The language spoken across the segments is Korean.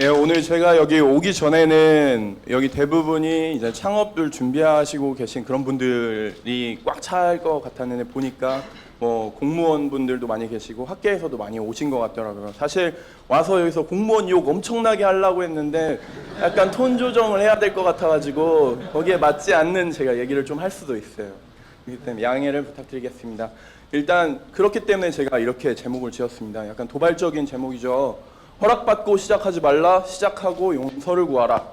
예, 오늘 제가 여기 오기 전에는 여기 대부분이 이제 창업을 준비하시고 계신 그런 분들이 꽉 찰 것 같았는데 보니까 뭐 공무원분들도 많이 계시고 학계에서도 많이 오신 것 같더라고요. 사실 와서 여기서 공무원 욕 엄청나게 하려고 했는데 약간 톤 조정을 해야 될 것 같아가지고 거기에 맞지 않는 제가 얘기를 좀 할 수도 있어요. 그렇기 때문에 양해를 부탁드리겠습니다. 일단 그렇기 때문에 제가 이렇게 제목을 지었습니다. 약간 도발적인 제목이죠. 허락받고 시작하지 말라, 시작하고 용서를 구하라.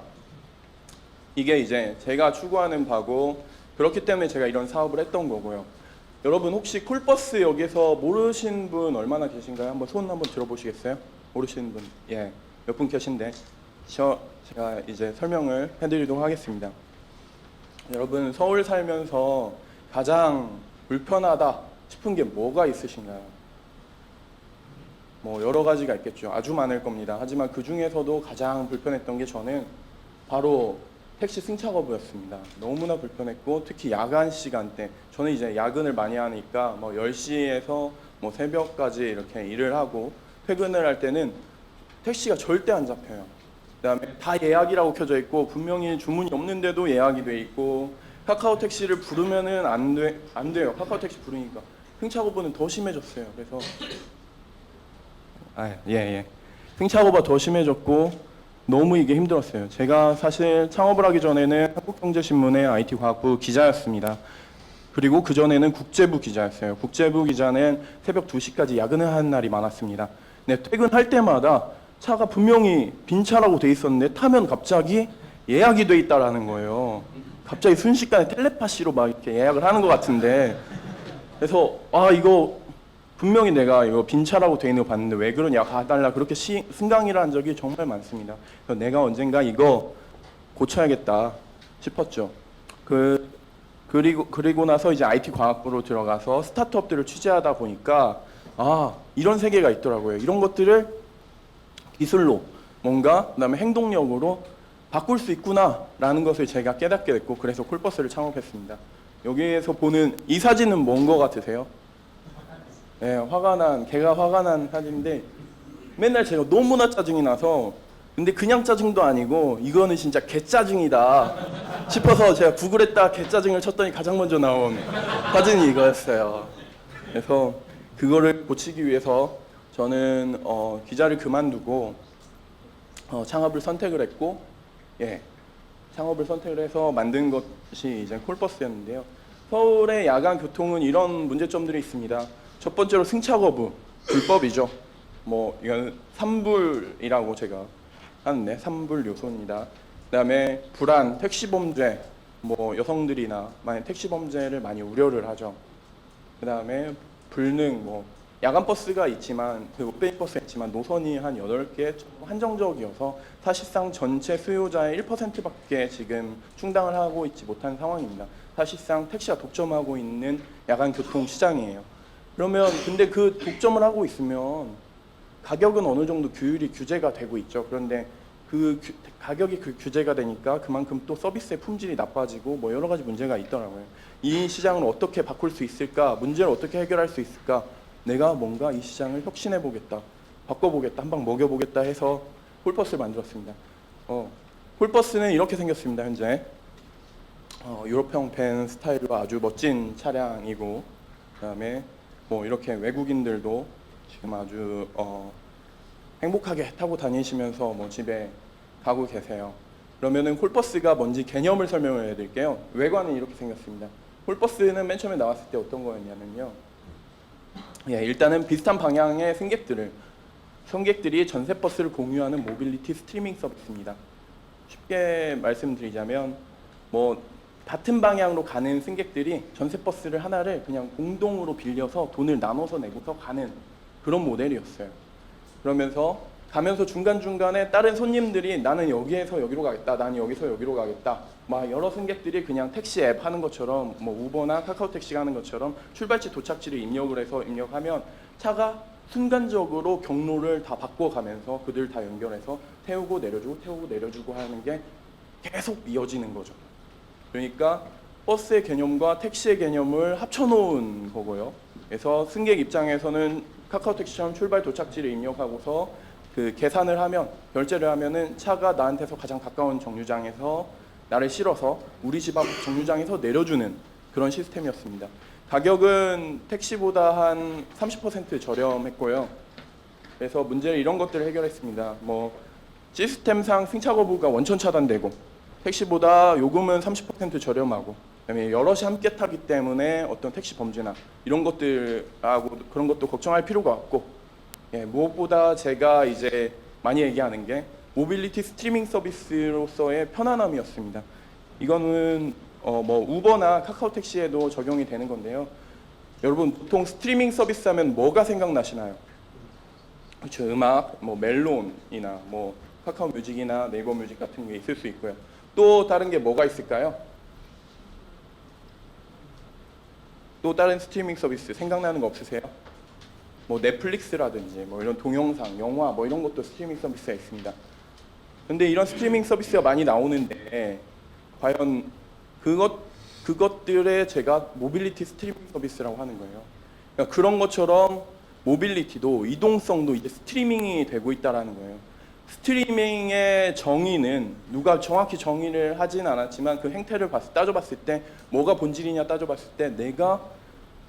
이게 이제 제가 추구하는 바고 그렇기 때문에 제가 이런 사업을 했던 거고요. 여러분 혹시 쿨버스 여기서 모르신 분 얼마나 계신가요? 한번 손 한번 들어보시겠어요? 모르시는 분? 예, 몇 분 계신데 제가 이제 설명을 해드리도록 하겠습니다. 여러분 서울 살면서 가장 불편하다 싶은 게 뭐가 있으신가요? 뭐 여러 가지가 있겠죠. 아주 많을 겁니다. 하지만 그 중에서도 가장 불편했던 게 저는 바로 택시 승차 거부였습니다. 너무나 불편했고 특히 야간 시간대 저는 이제 야근을 많이 하니까 뭐 10시에서 뭐 새벽까지 이렇게 일을 하고 퇴근을 할 때는 택시가 절대 안 잡혀요. 그다음에 다 예약이라고 켜져 있고 분명히 주문이 없는데도 예약이 돼 있고 카카오 택시를 부르면은 안 돼요. 카카오 택시 부르니까 승차 거부는 더 심해졌어요. 그래서 승차 거부가 더 심해졌고 너무 이게 힘들었어요. 제가 사실 창업을 하기 전에는 한국경제신문의 IT과학부 기자였습니다. 그리고 그전에는 국제부 기자였어요. 국제부 기자는 새벽 2시까지 야근을 하는 날이 많았습니다. 네, 퇴근할 때마다 차가 분명히 빈 차라고 돼 있었는데 타면 갑자기 예약이 돼 있다라는 거예요. 갑자기 순식간에 텔레파시로 막 이렇게 예약을 하는 것 같은데 그래서 이거 분명히 내가 이거 빈차라고 돼 있는 거 봤는데 왜 그러냐 가달라 그렇게 승강이를 한 적이 정말 많습니다. 그래서 내가 언젠가 이거 고쳐야겠다 싶었죠. 그리고 나서 이제 IT 과학부로 들어가서 스타트업들을 취재하다 보니까 이런 세계가 있더라고요. 이런 것들을 기술로 뭔가 그다음에 행동력으로 바꿀 수 있구나라는 것을 제가 깨닫게 됐고 그래서 쿨버스를 창업했습니다. 여기에서 보는 이 사진은 뭔 거 같으세요? 네, 걔가 화가 난 사진인데 맨날 제가 너무나 짜증이 나서 근데 그냥 짜증도 아니고 이거는 진짜 개짜증이다 싶어서 제가 구글에다 개짜증을 쳤더니 가장 먼저 나온 사진이 이거였어요. 그래서 그거를 고치기 위해서 저는 기자를 그만두고 창업을 선택을 했고 창업을 선택을 해서 만든 것이 이제 콜버스였는데요. 서울의 야간 교통은 이런 문제점들이 있습니다. 첫 번째로 승차 거부, 불법이죠. 뭐 이건 산불이라고 제가 하는데 산불 요소입니다. 그다음에 불안, 택시 범죄, 뭐 여성들이나 만약 택시 범죄를 많이 우려를 하죠. 그다음에 불능, 뭐 야간 버스가 있지만 그 롯데이 버스가 있지만 노선이 한 8개 한정적이어서 사실상 전체 수요자의 1%밖에 지금 충당을 하고 있지 못한 상황입니다. 사실상 택시가 독점하고 있는 야간 교통 시장이에요. 그러면 근데 그 독점을 하고 있으면 가격은 어느 정도 규제가 되고 있죠. 그런데 가격이 규제가 되니까 그만큼 또 서비스의 품질이 나빠지고 뭐 여러 가지 문제가 있더라고요. 이 시장을 어떻게 바꿀 수 있을까? 문제를 어떻게 해결할 수 있을까? 내가 뭔가 이 시장을 혁신해 보겠다, 바꿔보겠다, 한 방 먹여보겠다 해서 홀버스를 만들었습니다. 홀버스는 이렇게 생겼습니다. 현재 유럽형 밴 스타일로 아주 멋진 차량이고 그다음에 뭐 이렇게 외국인들도 지금 아주 행복하게 타고 다니시면서 뭐 집에 가고 계세요. 그러면은 홀버스가 뭔지 개념을 설명을 해드릴게요. 외관은 이렇게 생겼습니다. 홀버스는 맨 처음에 나왔을 때 어떤 거였냐면요. 일단은 비슷한 방향의 승객들이 전세버스를 공유하는 모빌리티 스트리밍 서비스입니다. 쉽게 말씀드리자면 뭐 같은 방향으로 가는 승객들이 전세버스를 하나를 그냥 공동으로 빌려서 돈을 나눠서 내고서 가는 그런 모델이었어요. 그러면서 가면서 중간중간에 다른 손님들이 나는 여기에서 여기로 가겠다, 나는 여기서 여기로 가겠다, 막 여러 승객들이 그냥 택시 앱 하는 것처럼 뭐 우버나 카카오 택시가 하는 것처럼 출발지 도착지를 입력하면 차가 순간적으로 경로를 다 바꿔가면서 그들 다 연결해서 태우고 내려주고 하는 게 계속 이어지는 거죠. 그러니까 버스의 개념과 택시의 개념을 합쳐놓은 거고요. 그래서 승객 입장에서는 카카오택시처럼 출발 도착지를 입력하고서 그 계산을 하면, 결제를 하면은 차가 나한테서 가장 가까운 정류장에서 나를 실어서 우리 집 앞 정류장에서 내려주는 그런 시스템이었습니다. 가격은 택시보다 한 30% 저렴했고요. 그래서 문제는 이런 것들을 해결했습니다. 뭐 시스템상 승차 거부가 원천 차단되고, 택시보다 요금은 30% 저렴하고, 그다음에 여럿이 함께 타기 때문에 어떤 택시 범죄나 이런 것들하고 그런 것도 걱정할 필요가 없고, 무엇보다 제가 이제 많이 얘기하는 게 모빌리티 스트리밍 서비스로서의 편안함이었습니다. 이거는 뭐 우버나 카카오택시에도 적용이 되는 건데요. 여러분 보통 스트리밍 서비스 하면 뭐가 생각나시나요? 그렇죠. 음악, 뭐 멜론이나 뭐 카카오 뮤직이나 네이버 뮤직 같은 게 있을 수 있고요. 또 다른 게 뭐가 있을까요? 또 다른 스트리밍 서비스 생각나는 거 없으세요? 뭐 넷플릭스라든지 뭐 이런 동영상, 영화 뭐 이런 것도 스트리밍 서비스가 있습니다. 근데 이런 스트리밍 서비스가 많이 나오는데 과연 그것들에 제가 모빌리티 스트리밍 서비스라고 하는 거예요. 그러니까 그런 것처럼 모빌리티도 이동성도 이제 스트리밍이 되고 있다라는 거예요. 스트리밍의 정의는 누가 정확히 정의를 하진 않았지만 그 행태를 따져봤을 때 뭐가 본질이냐 따져봤을 때 내가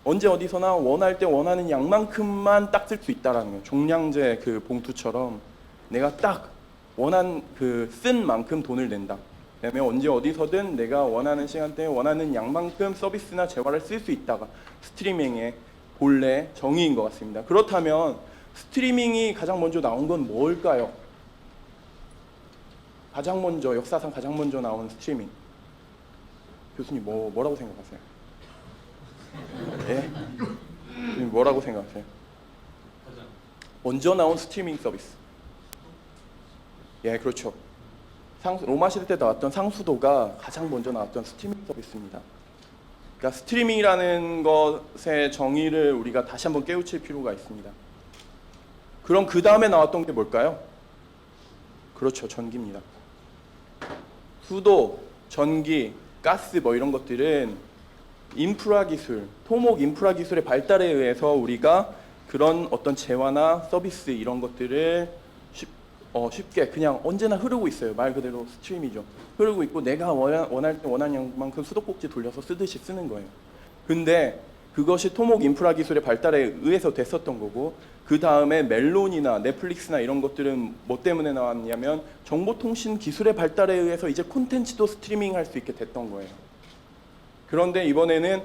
언제 어디서나 원할 때 원하는 양만큼만 딱 쓸 수 있다라는 거예요. 종량제 그 봉투처럼 내가 딱 원한 그 쓴 만큼 돈을 낸다. 그다음에 언제 어디서든 내가 원하는 시간대에 원하는 양만큼 서비스나 재화를 쓸 수 있다가 스트리밍의 본래 정의인 것 같습니다. 그렇다면 스트리밍이 가장 먼저 나온 건 뭘까요? 가장 먼저 역사상 가장 먼저 나온 스트리밍. 교수님 뭐라고 생각하세요? 예? 교수님 뭐라고 생각하세요? 먼저 나온 스트리밍 서비스. 예, 그렇죠. 로마 시대 때 나왔던 상수도가 가장 먼저 나왔던 스트리밍 서비스입니다. 그러니까 스트리밍이라는 것의 정의를 우리가 다시 한번 깨우칠 필요가 있습니다. 그럼 그 다음에 나왔던 게 뭘까요? 그렇죠, 전기입니다. 수도, 전기, 가스 뭐 이런 것들은 인프라 기술, 토목 인프라 기술의 발달에 의해서 우리가 그런 어떤 재화나 서비스 이런 것들을 쉽게 그냥 언제나 흐르고 있어요. 말 그대로 스트림이죠. 흐르고 있고 내가 원할 때 원하는 만큼 수도꼭지 돌려서 쓰듯이 쓰는 거예요. 근데 그것이 토목 인프라 기술의 발달에 의해서 됐었던 거고, 그 다음에 멜론이나 넷플릭스나 이런 것들은 뭐 때문에 나왔냐면 정보통신 기술의 발달에 의해서 이제 콘텐츠도 스트리밍 할 수 있게 됐던 거예요. 그런데 이번에는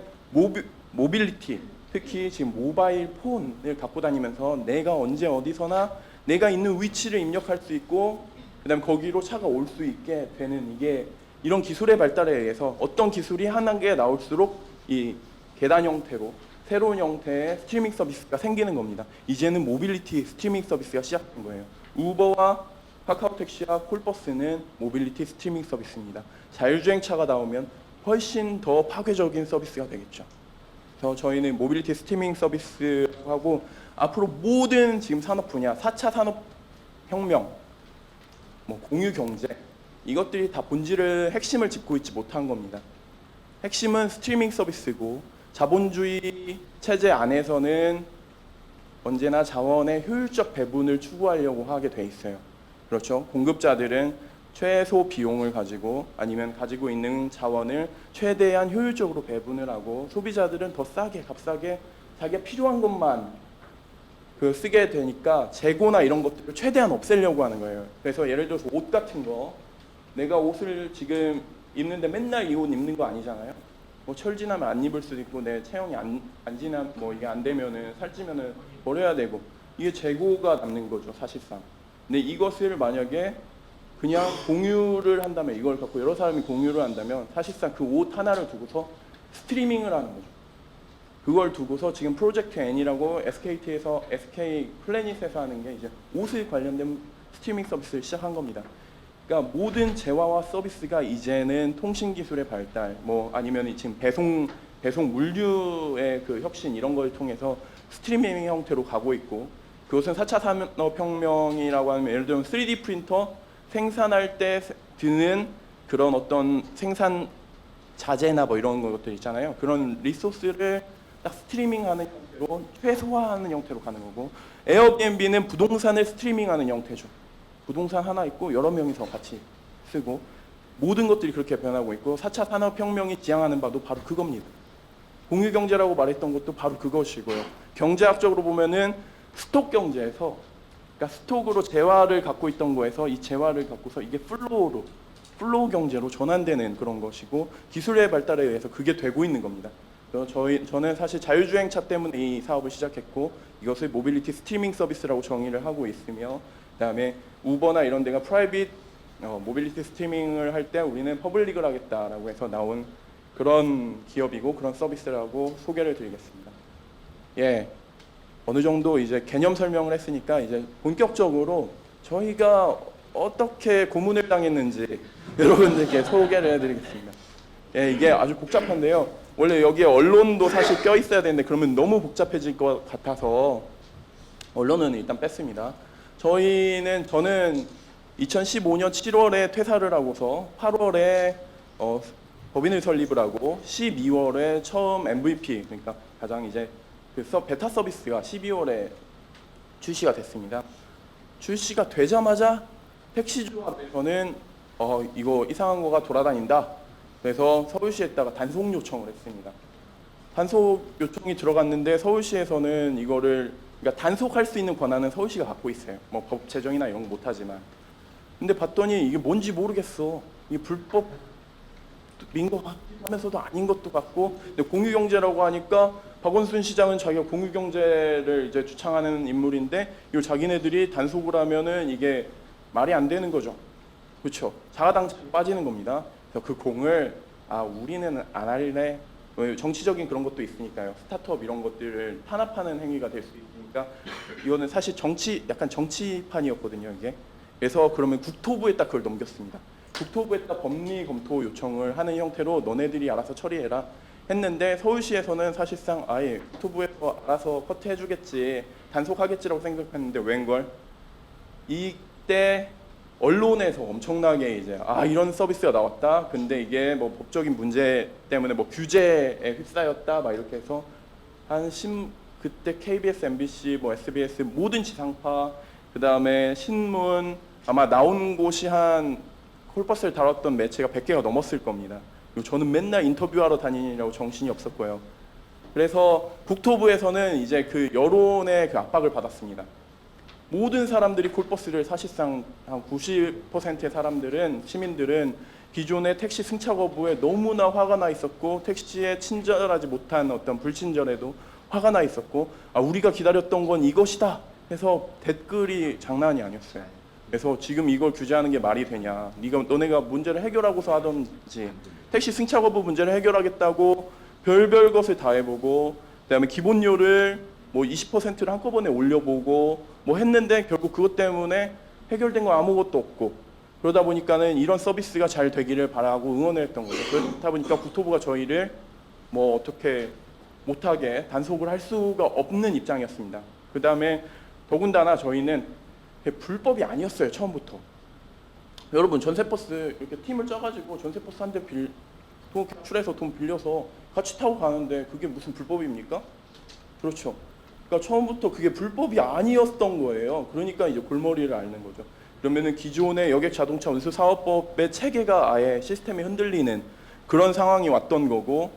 모빌리티, 특히 지금 모바일 폰을 갖고 다니면서 내가 언제 어디서나 내가 있는 위치를 입력할 수 있고 그다음에 거기로 차가 올 수 있게 되는, 이게 이런 기술의 발달에 의해서 어떤 기술이 한 단계에 나올수록 이 계단 형태로 새로운 형태의 스트리밍 서비스가 생기는 겁니다. 이제는 모빌리티 스트리밍 서비스가 시작된 거예요. 우버와 카카오택시와 콜버스는 모빌리티 스트리밍 서비스입니다. 자율주행차가 나오면 훨씬 더 파괴적인 서비스가 되겠죠. 그래서 저희는 모빌리티 스트리밍 서비스하고 앞으로 모든 지금 산업 분야, 4차 산업혁명, 뭐 공유경제, 이것들이 다 본질을 핵심을 짚고 있지 못한 겁니다. 핵심은 스트리밍 서비스고, 자본주의 체제 안에서는 언제나 자원의 효율적 배분을 추구하려고 하게 돼 있어요. 그렇죠? 공급자들은 최소 비용을 가지고 아니면 가지고 있는 자원을 최대한 효율적으로 배분을 하고, 소비자들은 더 싸게, 값싸게 자기가 필요한 것만 쓰게 되니까 재고나 이런 것들을 최대한 없애려고 하는 거예요. 그래서 예를 들어서 옷 같은 거, 내가 옷을 지금 입는데 맨날 이 옷 입는 거 아니잖아요. 뭐 철 지나면 안 입을 수도 있고, 내 체형이 안 지나 뭐 이게 안 되면은 살찌면은 버려야 되고, 이게 재고가 남는 거죠, 사실상. 근데 이것을 만약에 그냥 공유를 한다면, 이걸 갖고 여러 사람이 공유를 한다면 사실상 그 옷 하나를 두고서 스트리밍을 하는 거죠. 그걸 두고서 지금 프로젝트 N이라고 SK 플래닛에서 하는 게 이제 옷에 관련된 스트리밍 서비스를 시작한 겁니다. 그러니까 모든 재화와 서비스가 이제는 통신 기술의 발달, 뭐 아니면 지금 배송 물류의 그 혁신 이런 걸 통해서 스트리밍 형태로 가고 있고, 그것은 4차 산업혁명이라고 하면 예를 들면 3D 프린터 생산할 때 드는 그런 어떤 생산 자재나 뭐 이런 것들 있잖아요. 그런 리소스를 딱 스트리밍하는 형태로 최소화하는 형태로 가는 거고, 에어비앤비는 부동산을 스트리밍하는 형태죠. 부동산 하나 있고 여러 명이서 같이 쓰고, 모든 것들이 그렇게 변하고 있고, 4차 산업혁명이 지향하는 바도 바로 그겁니다. 공유경제라고 말했던 것도 바로 그것이고요. 경제학적으로 보면은 스톡 경제에서, 그러니까 스톡으로 재화를 갖고 있던 거에서 이 재화를 갖고서 이게 플로우 경제로 전환되는 그런 것이고, 기술의 발달에 의해서 그게 되고 있는 겁니다. 그래서 저는 사실 자율주행차 때문에 이 사업을 시작했고, 이것을 모빌리티 스트리밍 서비스라고 정의를 하고 있으며, 그다음에 우버나 이런 데가 프라이빗 모빌리티 스트리밍을 할 때 우리는 퍼블릭을 하겠다라고 해서 나온 그런 기업이고 그런 서비스라고 소개를 드리겠습니다. 예, 어느 정도 이제 개념 설명을 했으니까 이제 본격적으로 저희가 어떻게 고문을 당했는지 여러분들께 소개를 해드리겠습니다. 예, 이게 아주 복잡한데요. 원래 여기에 언론도 사실 껴 있어야 되는데 그러면 너무 복잡해질 것 같아서 언론은 일단 뺐습니다. 저는 2015년 7월에 퇴사를 하고서 8월에 법인을 설립을 하고 12월에 처음 MVP, 그러니까 가장 이제 그 베타 서비스가 12월에 출시가 됐습니다. 출시가 되자마자 택시조합에서는 이거 이상한 거가 돌아다닌다. 그래서 서울시에다가 단속 요청을 했습니다. 단속 요청이 들어갔는데 서울시에서는 이거를, 그러니까 단속할 수 있는 권한은 서울시가 갖고 있어요. 뭐 법 제정이나 이런 거 못하지만. 근데 봤더니 이게 뭔지 모르겠어. 이게 불법인 것 같기도 하면서도 아닌 것도 같고. 근데 공유경제라고 하니까 박원순 시장은 자기가 공유경제를 이제 주창하는 인물인데 이 자기네들이 단속을 하면은 이게 말이 안 되는 거죠. 그렇죠. 자가당착 빠지는 겁니다. 그래서 그 공을 우리는 안 할래. 정치적인 그런 것도 있으니까요. 스타트업 이런 것들을 탄압하는 행위가 될 수 있으니까 이거는 사실 약간 정치판이었거든요, 이게. 그래서 그러면 국토부에다 그걸 넘겼습니다. 국토부에다 법리 검토 요청을 하는 형태로 너네들이 알아서 처리해라 했는데, 서울시에서는 사실상 아예 국토부에서 알아서 커트해주겠지, 단속하겠지라고 생각했는데 웬걸 이때 언론에서 엄청나게 이제 이런 서비스가 나왔다. 근데 이게 뭐 법적인 문제 때문에 뭐 규제에 휩싸였다. 막 이렇게 해서 그때 KBS, MBC, 뭐 SBS 모든 지상파, 그 다음에 신문, 아마 나온 곳이 한 콜버스를 다뤘던 매체가 100개가 넘었을 겁니다. 그리고 저는 맨날 인터뷰하러 다니느라고 정신이 없었고요. 그래서 국토부에서는 이제 그 여론의 그 압박을 받았습니다. 모든 사람들이 콜버스를, 사실상 한 90%의 시민들은 기존의 택시 승차 거부에 너무나 화가 나 있었고, 택시에 친절하지 못한 어떤 불친절에도 화가 나 있었고, 우리가 기다렸던 건 이것이다 해서 댓글이 장난이 아니었어요. 그래서 지금 이걸 규제하는 게 말이 되냐, 너네가 문제를 해결하고서 하던지, 택시 승차 거부 문제를 해결하겠다고 별별 것을 다 해보고, 그다음에 기본료를 뭐 20%를 한꺼번에 올려보고 뭐 했는데 결국 그것 때문에 해결된 건 아무것도 없고, 그러다 보니까는 이런 서비스가 잘 되기를 바라고 응원을 했던 거죠. 그렇다 보니까 국토부가 저희를 뭐 어떻게 못하게 단속을 할 수가 없는 입장이었습니다. 그 다음에 더군다나 저희는 불법이 아니었어요, 처음부터. 여러분, 전세버스 이렇게 팀을 짜가지고 전세버스 한 대 돈 capture해서 돈 빌려서 같이 타고 가는데 그게 무슨 불법입니까? 그렇죠. 그러니까 처음부터 그게 불법이 아니었던 거예요. 그러니까 이제 골머리를 앓는 거죠. 그러면은 기존의 여객 자동차 운수 사업법의 체계가 아예 시스템이 흔들리는 그런 상황이 왔던 거고,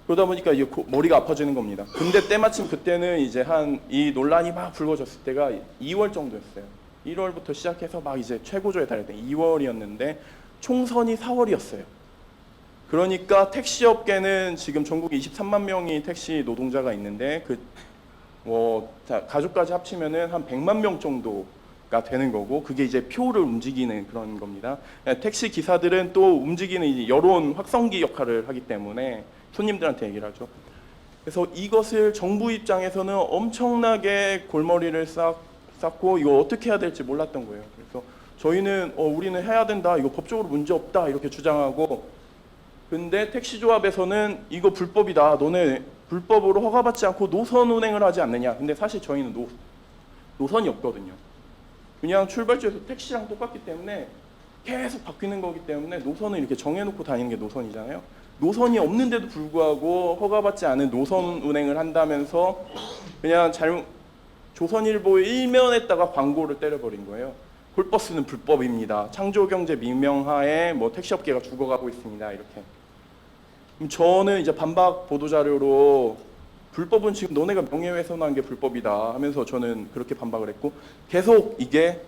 그러다 보니까 이제 머리가 아파지는 겁니다. 근데 때마침 그때는 이제 이 논란이 막 불거졌을 때가 2월 정도였어요. 1월부터 시작해서 막 이제 최고조에 달했던 2월이었는데 총선이 4월이었어요. 그러니까 택시업계는 지금 전국에 23만 명이 택시 노동자가 있는데 가족까지 합치면은 한 100만 명 정도가 되는 거고, 그게 이제 표를 움직이는 그런 겁니다. 택시 기사들은 또 움직이는 이제 여론 확성기 역할을 하기 때문에 손님들한테 얘기를 하죠. 그래서 이것을 정부 입장에서는 엄청나게 골머리를 쌓고 이거 어떻게 해야 될지 몰랐던 거예요. 그래서 저희는 우리는 해야 된다, 이거 법적으로 문제 없다 이렇게 주장하고, 근데 택시조합에서는 이거 불법이다, 너네 불법으로 허가받지 않고 노선 운행을 하지 않느냐. 근데 사실 저희는 노선이 없거든요. 그냥 출발지에서 택시랑 똑같기 때문에 계속 바뀌는 거기 때문에 노선을 이렇게 정해놓고 다니는 게 노선이잖아요. 노선이 없는데도 불구하고 허가받지 않은 노선 운행을 한다면서 그냥 조선일보의 일면에다가 광고를 때려버린 거예요. 콜버스는 불법입니다. 창조경제 민명하에 뭐 택시업계가 죽어가고 있습니다. 이렇게. 그럼 저는 이제 반박 보도자료로 불법은 지금 너네가 명예훼손한 게 불법이다 하면서 저는 그렇게 반박을 했고 계속 이게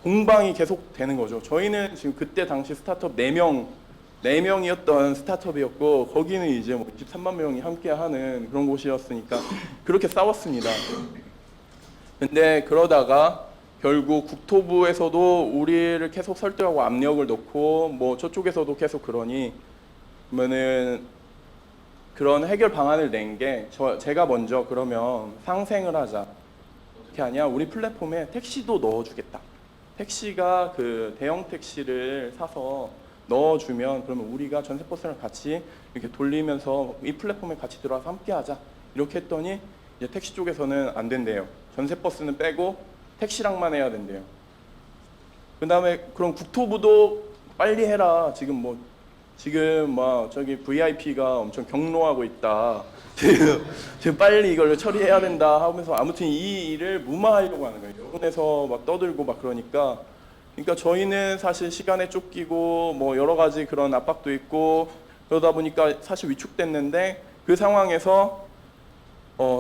공방이 계속 되는 거죠. 저희는 지금 그때 당시 스타트업 4명이었던 스타트업이었고 거기는 이제 뭐 23만 명이 함께하는 그런 곳이었으니까 그렇게 싸웠습니다. 근데 그러다가 결국 국토부에서도 우리를 계속 설득하고 압력을 넣고 뭐 저쪽에서도 계속 그러니 그러면은 그런 해결 방안을 낸 게 제가 먼저 그러면 상생을 하자. 어떻게 하냐? 우리 플랫폼에 택시도 넣어주겠다. 택시가 그 대형 택시를 사서 넣어주면 그러면 우리가 전세버스랑 같이 이렇게 돌리면서 이 플랫폼에 같이 들어와서 함께하자. 이렇게 했더니 이제 택시 쪽에서는 안 된대요. 전세버스는 빼고 택시랑만 해야 된대요. 그 다음에 그럼 국토부도 빨리 해라. 지금 막 저기 VIP가 엄청 경로하고 있다. 지금 빨리 이걸 처리해야 된다 하면서 아무튼 이 일을 무마하려고 하는 거예요. 여론에서 막 떠들고 막 그러니까 저희는 사실 시간에 쫓기고 뭐 여러 가지 그런 압박도 있고 그러다 보니까 사실 위축됐는데 그 상황에서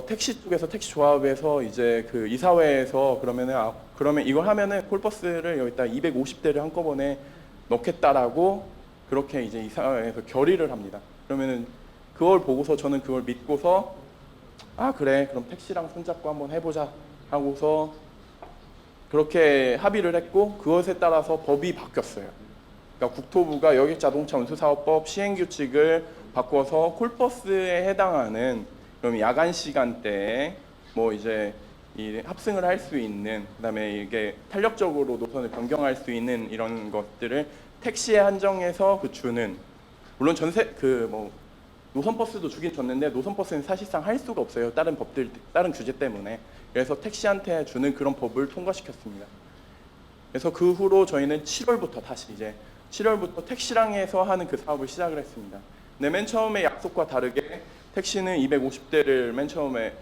택시 쪽에서 택시 조합에서 이제 그 이사회에서 그러면 이걸 하면은 콜버스를 여기다 250대를 한꺼번에 넣겠다라고 그렇게 이제 이사회에서 결의를 합니다. 그러면은 그걸 보고서 저는 그걸 믿고서 아 그래 그럼 택시랑 손잡고 한번 해보자 하고서 그렇게 합의를 했고 그것에 따라서 법이 바뀌었어요. 그러니까 국토부가 여객자동차운수사업법 시행규칙을 바꿔서 콜버스에 해당하는 그럼 야간 시간대에 뭐 이제 이 합승을 할 수 있는 그다음에 이게 탄력적으로 노선을 변경할 수 있는 이런 것들을 택시에 한정해서 주는 물론 노선버스도 주긴 줬는데 노선버스는 사실상 할 수가 없어요. 다른 규제 때문에. 그래서 택시한테 주는 그런 법을 통과시켰습니다. 그래서 그 후로 저희는 7월부터 택시랑 해서 하는 그 사업을 시작을 했습니다. 근데 맨 처음에 약속과 다르게 택시는 250대를 맨 처음에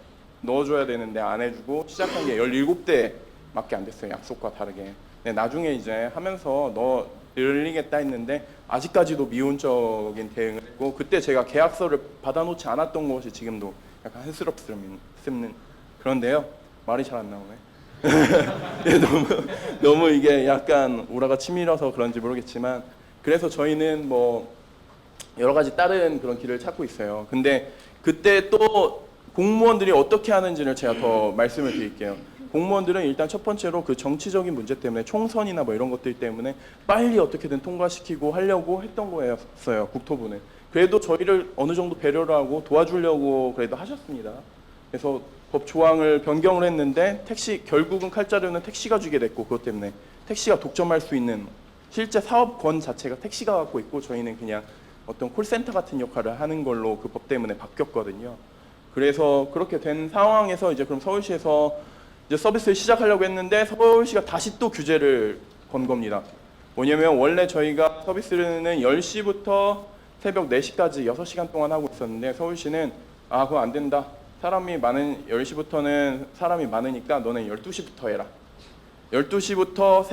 넣어줘야 되는데 안 해주고 시작한 게 17대밖에 안 됐어요. 약속과 다르게. 근데 나중에 이제 하면서 늘리겠다 했는데 아직까지도 미온적인 대응을 했고 그때 제가 계약서를 받아놓지 않았던 것이 지금도 약간 한스럽습는 그런데요. 말이 잘 안 나오네. 너무 이게 약간 오라가 치밀어서 그런지 모르겠지만 그래서 저희는 뭐 여러 가지 다른 그런 길을 찾고 있어요. 근데 그때 또 공무원들이 어떻게 하는지를 제가 더 말씀을 드릴게요. 공무원들은 일단 첫 번째로 그 정치적인 문제 때문에 총선이나 뭐 이런 것들 때문에 빨리 어떻게든 통과시키고 하려고 했던 거였어요. 국토부는. 그래도 저희를 어느 정도 배려를 하고 도와주려고 그래도 하셨습니다. 그래서 법 조항을 변경을 했는데 결국은 칼자루는 택시가 주게 됐고 그것 때문에 택시가 독점할 수 있는 실제 사업권 자체가 택시가 갖고 있고 저희는 그냥 어떤 콜센터 같은 역할을 하는 걸로 그 법 때문에 바뀌었거든요. 그래서 그렇게 된 상황에서 이제 그럼 서울시에서 이제 서비스를 시작하려고 했는데 서울시가 다시 또 규제를 건 겁니다. 뭐냐면 원래 저희가 서비스는 10시부터 새벽 4시까지 6시간 동안 하고 있었는데 서울시는 그거 안 된다. 10시부터는 사람이 많으니까 너는 12시부터 해라. 12시부터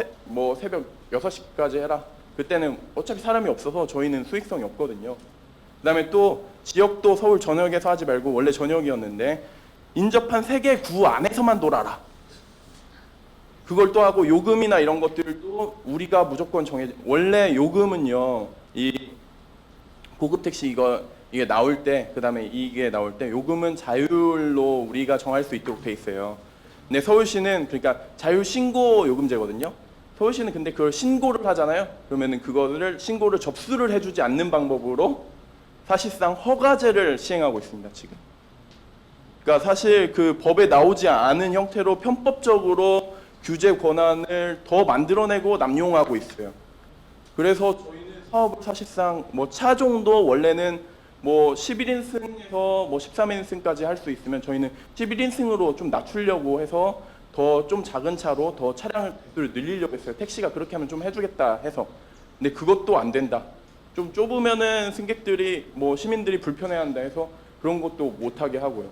새벽 6시까지 해라. 그때는 어차피 사람이 없어서 저희는 수익성이 없거든요. 그다음에 또 지역도 서울 전역에서 하지 말고 원래 전역이었는데 인접한 3개 구 안에서만 돌아라. 그걸 또 하고 요금이나 이런 것들도 우리가 무조건 원래 요금은요. 이 고급 택시 이게 나올 때 그다음에 이게 나올 때 요금은 자율로 우리가 정할 수 있도록 돼 있어요. 근데 서울시는 그러니까 자율 신고 요금제거든요. 서울시는 근데 그걸 신고를 하잖아요. 그러면은 그거를 신고를 접수를 해주지 않는 방법으로 사실상 허가제를 시행하고 있습니다. 지금. 그러니까 사실 그 법에 나오지 않은 형태로 편법적으로 규제 권한을 더 만들어내고 남용하고 있어요. 그래서 저희는 사업을 사실상 뭐 차종도 원래는 뭐 11인승에서 뭐 13인승까지 할 수 있으면 저희는 11인승으로 좀 낮추려고 해서 더 좀 작은 차로 더 차량을 늘리려고 했어요. 택시가 그렇게 하면 좀 해주겠다 해서. 근데 그것도 안 된다. 좀 좁으면은 승객들이 뭐 시민들이 불편해한다 해서 그런 것도 못하게 하고요.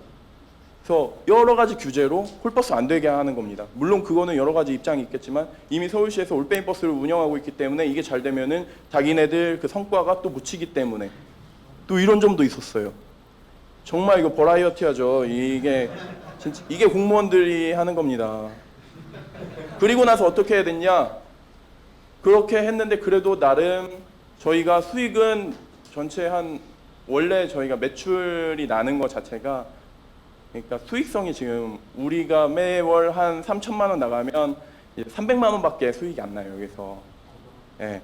그래서 여러 가지 규제로 콜버스 안 되게 하는 겁니다. 물론 그거는 여러 가지 입장이 있겠지만 이미 서울시에서 올빼미 버스를 운영하고 있기 때문에 이게 잘 되면은 자기네들 그 성과가 또 묻히기 때문에 또 이런 점도 있었어요. 정말 이거 버라이어티하죠. 이게 진짜 이게 공무원들이 하는 겁니다. 그리고 나서 어떻게 해야 됐냐? 그렇게 했는데 그래도 나름 저희가 수익은 전체 원래 저희가 매출이 나는 것 자체가 그러니까 수익성이 지금 우리가 매월 한 3천만 원 나가면 이제 300만 원밖에 수익이 안 나요, 여기서. 예.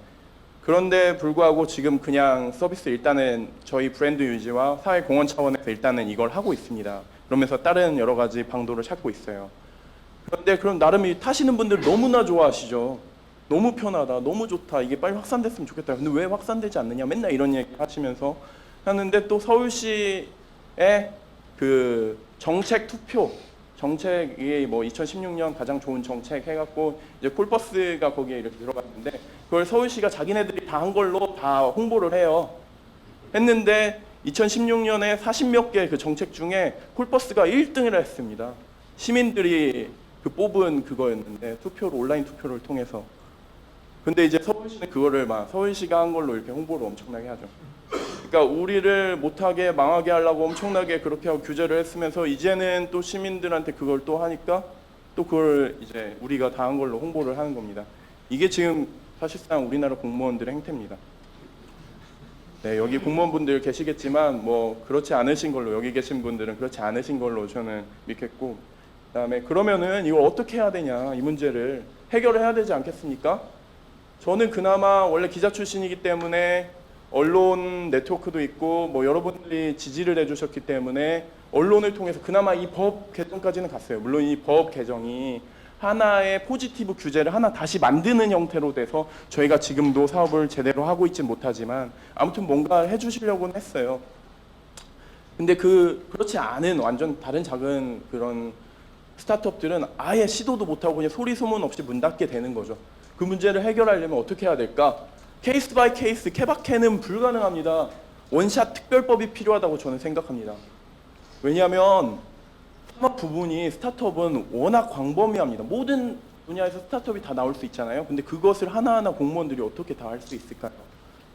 그런데 불구하고 지금 그냥 서비스 일단은 저희 브랜드 유지와 사회 공헌 차원에서 일단은 이걸 하고 있습니다. 그러면서 다른 여러 가지 방도를 찾고 있어요. 그런데 그럼 나름 이 타시는 분들 너무나 좋아하시죠. 너무 편하다, 너무 좋다, 이게 빨리 확산됐으면 좋겠다. 근데 왜 확산되지 않느냐, 맨날 이런 얘기 하시면서 하는데 또 서울시의 그 정책 투표, 정책이 뭐 2016년 가장 좋은 정책 해갖고 이제 콜버스가 거기에 이렇게 들어갔는데 그걸 서울시가 자기네들이 다 한 걸로 다 홍보를 해요. 했는데 2016년에 40몇 개 그 정책 중에 콜버스가 1등을 했습니다. 시민들이 그 뽑은 그거였는데 투표로 온라인 투표를 통해서. 근데 이제 서울시는 그거를 막 서울시가 한 걸로 이렇게 홍보를 엄청나게 하죠. 그러니까 우리를 못하게 망하게 하려고 엄청나게 그렇게 하고 규제를 했으면서 이제는 또 시민들한테 그걸 또 하니까 또 그걸 이제 우리가 다 한 걸로 홍보를 하는 겁니다. 이게 지금 사실상 우리나라 공무원들의 행태입니다. 네, 여기 공무원분들 계시겠지만 뭐 그렇지 않으신 걸로 여기 계신 분들은 그렇지 않으신 걸로 저는 믿겠고 그다음에 그러면은 이걸 어떻게 해야 되냐 이 문제를 해결해야 되지 않겠습니까? 저는 그나마 원래 기자 출신이기 때문에 언론 네트워크도 있고 뭐 여러분들이 지지를 해주셨기 때문에 언론을 통해서 그나마 이 법 개정까지는 갔어요. 물론 이 법 개정이 하나의 포지티브 규제를 하나 다시 만드는 형태로 돼서 저희가 지금도 사업을 제대로 하고 있진 못하지만 아무튼 뭔가 해주시려고는 했어요. 근데 그렇지 않은 완전 다른 작은 그런 스타트업들은 아예 시도도 못하고 그냥 소리 소문 없이 문 닫게 되는 거죠. 그 문제를 해결하려면 어떻게 해야 될까? 케이스 바이 케이스, 케바케는 불가능합니다. 원샷 특별법이 필요하다고 저는 생각합니다. 왜냐하면 산업 부분이 스타트업은 워낙 광범위합니다. 모든 분야에서 스타트업이 다 나올 수 있잖아요. 근데 그것을 하나하나 공무원들이 어떻게 다 할 수 있을까요?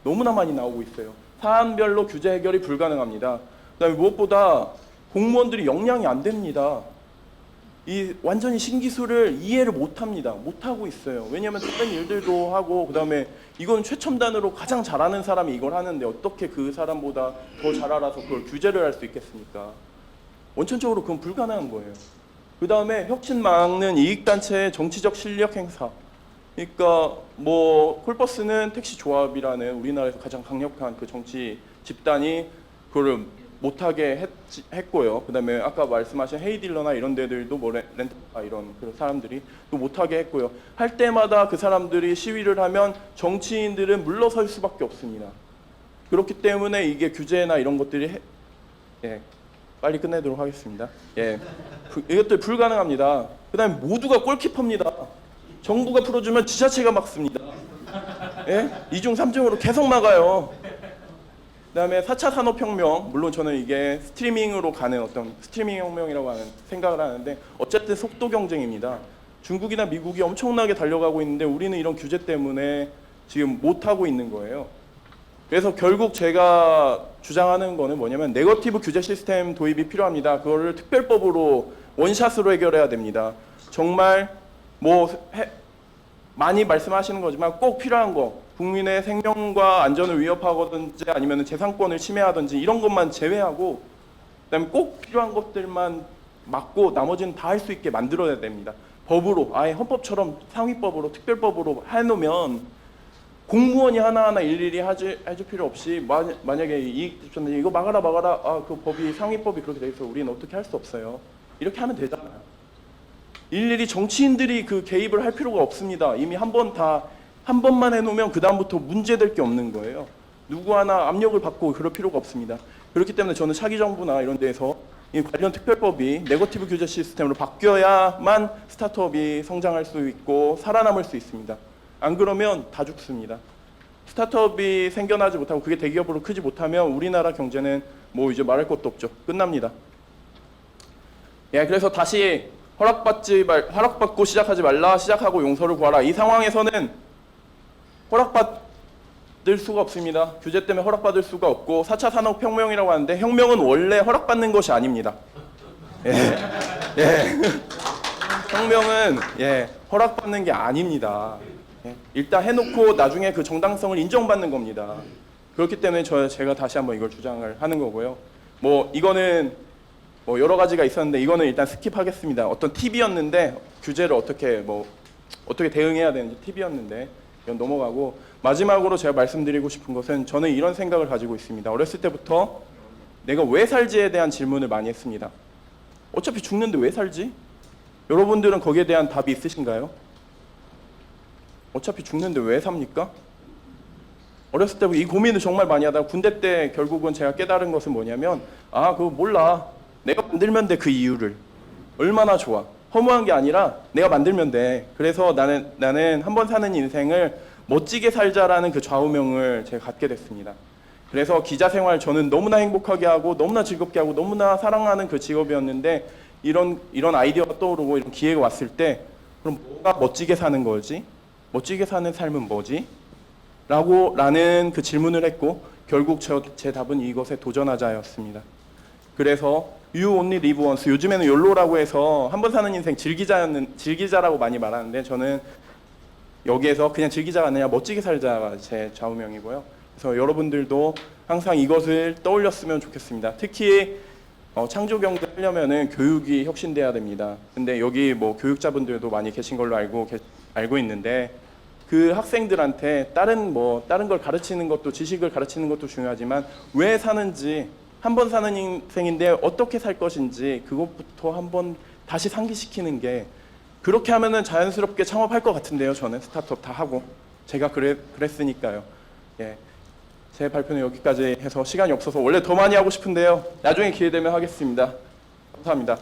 너무나 많이 나오고 있어요. 사안별로 규제 해결이 불가능합니다. 그다음에 무엇보다 공무원들이 역량이 안 됩니다. 이 완전히 신기술을 이해를 못합니다. 못하고 있어요. 왜냐하면 다른 일들도 하고 그다음에 이건 최첨단으로 가장 잘하는 사람이 이걸 하는데 어떻게 그 사람보다 더 잘 알아서 그걸 규제를 할 수 있겠습니까? 원천적으로 그건 불가능한 거예요. 그다음에 혁신 막는 이익단체의 정치적 실력 행사. 그러니까 뭐 콜버스는 택시 조합이라는 우리나라에서 가장 강력한 그 정치 집단이 그거를 못하게 했고요. 그다음에 아까 말씀하신 헤이딜러나 이런 데들도 뭐 렌터카 이런 그런 사람들이 또 못하게 했고요. 할 때마다 그 사람들이 시위를 하면 정치인들은 물러설 수밖에 없습니다. 그렇기 때문에 이게 규제나 이런 것들이 예, 빨리 끝내도록 하겠습니다. 예, 이것들 불가능합니다. 그다음에 모두가 골키퍼입니다. 정부가 풀어주면 지자체가 막습니다. 예? 2중 3중으로 계속 막아요. 그다음에 4차 산업혁명, 물론 저는 이게 스트리밍으로 가는 어떤 스트리밍 혁명이라고 생각을 하는데 어쨌든 속도 경쟁입니다. 중국이나 미국이 엄청나게 달려가고 있는데 우리는 이런 규제 때문에 지금 못하고 있는 거예요. 그래서 결국 제가 주장하는 거는 뭐냐면 네거티브 규제 시스템 도입이 필요합니다. 그거를 특별법으로 원샷으로 해결해야 됩니다. 정말 많이 말씀하시는 거지만 꼭 필요한 거 국민의 생명과 안전을 위협하든지 아니면 재산권을 침해하든지 이런 것만 제외하고 그다음에 꼭 필요한 것들만 막고 나머지는 다 할 수 있게 만들어야 됩니다. 법으로 아예 헌법처럼 상위법으로 특별법으로 해놓으면 공무원이 하나하나 일일이 해줄 필요 없이 만약에 이익집단이 이거 막아라 그 법이 상위법이 그렇게 돼 있어 우리는 어떻게 할 수 없어요. 이렇게 하면 되잖아요. 일일이 정치인들이 그 개입을 할 필요가 없습니다. 이미 한 번만 해놓으면 그 다음부터 문제될 게 없는 거예요. 누구 하나 압력을 받고 그럴 필요가 없습니다. 그렇기 때문에 저는 차기 정부나 이런 데에서 이 관련 특별법이 네거티브 규제 시스템으로 바뀌어야만 스타트업이 성장할 수 있고 살아남을 수 있습니다. 안 그러면 다 죽습니다. 스타트업이 생겨나지 못하고 그게 대기업으로 크지 못하면 우리나라 경제는 뭐 이제 말할 것도 없죠. 끝납니다. 예, 그래서 다시 허락받고 시작하지 말라, 시작하고 용서를 구하라. 이 상황에서는 허락받을 수가 없습니다. 규제 때문에 허락받을 수가 없고 4차 산업혁명이라고 하는데 혁명은 원래 허락받는 것이 아닙니다. 예, 예. 혁명은 허락받는 게 아닙니다. 예, 일단 해놓고 나중에 그 정당성을 인정받는 겁니다. 그렇기 때문에 제가 다시 한번 이걸 주장을 하는 거고요. 뭐 이거는 뭐 여러 가지가 있었는데 이거는 일단 스킵하겠습니다. 어떤 팁이었는데 규제를 어떻게 대응해야 되는지 팁이었는데 이건 넘어가고, 마지막으로 제가 말씀드리고 싶은 것은 저는 이런 생각을 가지고 있습니다. 어렸을 때부터 내가 왜 살지에 대한 질문을 많이 했습니다. 어차피 죽는데 왜 살지? 여러분들은 거기에 대한 답이 있으신가요? 어차피 죽는데 왜 삽니까? 어렸을 때부터 이 고민을 정말 많이 하다가 군대 때 결국은 제가 깨달은 것은 뭐냐면, 그거 몰라. 내가 만들면 돼, 그 이유를. 얼마나 좋아. 허무한 게 아니라 내가 만들면 돼. 그래서 나는 한 번 사는 인생을 멋지게 살자라는 그 좌우명을 제가 갖게 됐습니다. 그래서 기자 생활 저는 너무나 행복하게 하고 너무나 즐겁게 하고 너무나 사랑하는 그 직업이었는데, 이런 아이디어가 떠오르고 이런 기회가 왔을 때 그럼 뭐가 멋지게 사는 거지? 멋지게 사는 삶은 뭐지? 라는 그 질문을 했고, 결국 제 답은 이것에 도전하자였습니다. 그래서 You only live once. 요즘에는 욜로라고 해서 한 번 사는 인생 즐기자라고 많이 말하는데, 저는 여기에서 그냥 즐기자가 아니라 멋지게 살자가 제 좌우명이고요. 그래서 여러분들도 항상 이것을 떠올렸으면 좋겠습니다. 특히 창조 경제 하려면은 교육이 혁신돼야 됩니다. 근데 여기 뭐 교육자분들도 많이 계신 걸로 알고 있는데, 그 학생들한테 다른 걸 가르치는 것도, 지식을 가르치는 것도 중요하지만 왜 사는지, 한 번 사는 인생인데 어떻게 살 것인지 그것부터 한번 다시 상기시키는 게, 그렇게 하면은 자연스럽게 창업할 것 같은데요. 저는 스타트업 다 하고 제가 그랬으니까요. 예, 제 발표는 여기까지 해서 시간이 없어서 원래 더 많이 하고 싶은데요. 나중에 기회 되면 하겠습니다. 감사합니다.